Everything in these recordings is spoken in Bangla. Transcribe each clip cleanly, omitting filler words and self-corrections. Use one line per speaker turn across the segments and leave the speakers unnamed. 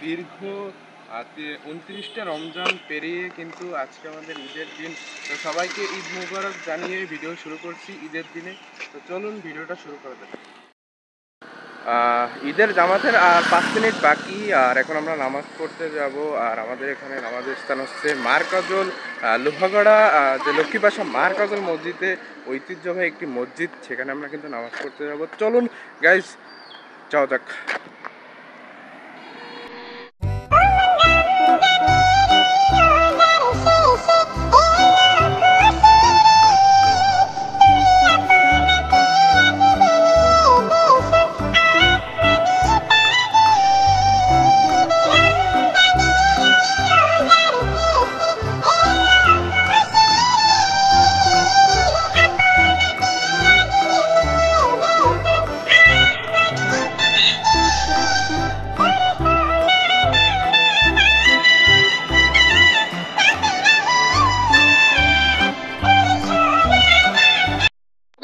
দীর্ঘ 29টা রমজান পেরিয়ে কিন্তু আজকে আমাদের ঈদের দিন। তো সবাইকে ঈদ মুবারক জানিয়ে ভিডিও শুরু করছি ঈদের দিনে। তো চলুন ভিডিওটা শুরু করা যাক। ঈদের জামাতের আর 5 মিনিট বাকি, আর এখন আমরা নামাজ পড়তে যাব। আর আমাদের এখানে নামাজের স্থান হচ্ছে মারকাজল লোহাগড়া, যে লক্ষ্মীপাশা মারকাজল মসজিদে ঐতিহ্যবাহী একটি মসজিদ, সেখানে আমরা কিন্তু নামাজ পড়তে যাব। চলুন গাইস, যাও যাক।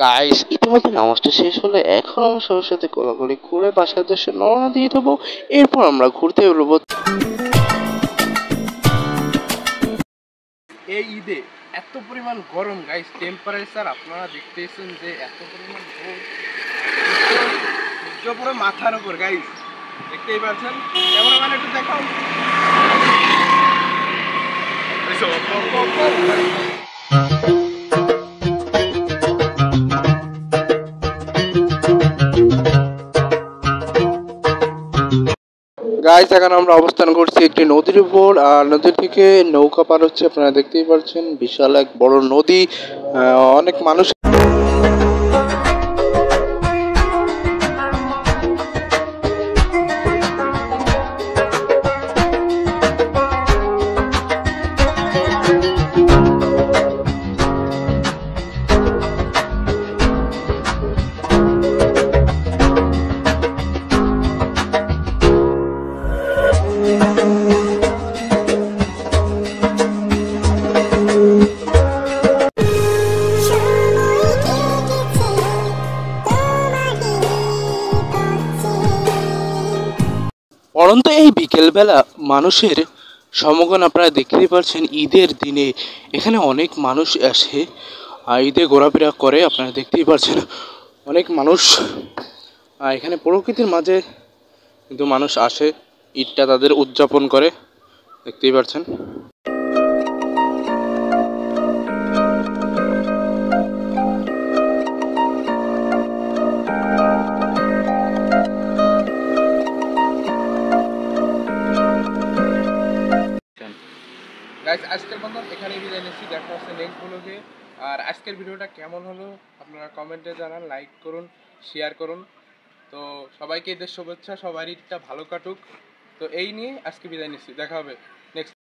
গাইস, ইতিমধ্যে নামাজটা শেষ হলে এখন আমরা সবার সাথে কোলাকুলি করে বাসার দেশে রওনা দিয়ে দেবো। এরপর আমরা ঘুরতে বেরোবো।
এই ঈদে এত পরিমাণ গরম গাইস, টেম্পারেচার আপনারা দেখতেছেন যে এত পরিমাণ সূর্য পুরো মাথার উপর গাইস, দেখতেই পাচ্ছেন। ক্যামেরাম্যান একটু দেখাও।
গাইস, এখন আমরা অবস্থান করছি একটি নদীর উপর, আর নদী থেকে নৌকা পার হচ্ছে। আপনারা দেখতেই পাচ্ছেন বিশাল এক বড় নদী। অনেক মানুষ। পরন্ত এই বিকেলবেলা মানুষের সমাগম আপনারা দেখতেই পাচ্ছেন। ঈদের দিনে এখানে অনেক মানুষ আসে, ঈদে ঘোরাফেরা করে। আপনারা দেখতেই পাচ্ছেন অনেক মানুষ এখানে প্রকৃতির মাঝে কিন্তু মানুষ আসে, ঈদটা তাদের উদযাপন করে। দেখতেই পাচ্ছেন।
গাইস, আজকের মতো এখানেই বিদায় নিচ্ছি। দেখা হচ্ছে নেক্সট ব্লগে। আর আজকের ভিডিওটা কেমন হলো আপনারা কমেন্টে জানান, লাইক করুন, শেয়ার করুন। তো সবাইকে ঈদের শুভেচ্ছা, সবার ঈদটা ভালো কাটুক। তো এই নিয়ে আজকে বিদায় নিচ্ছি, দেখা হবে নেক্সট।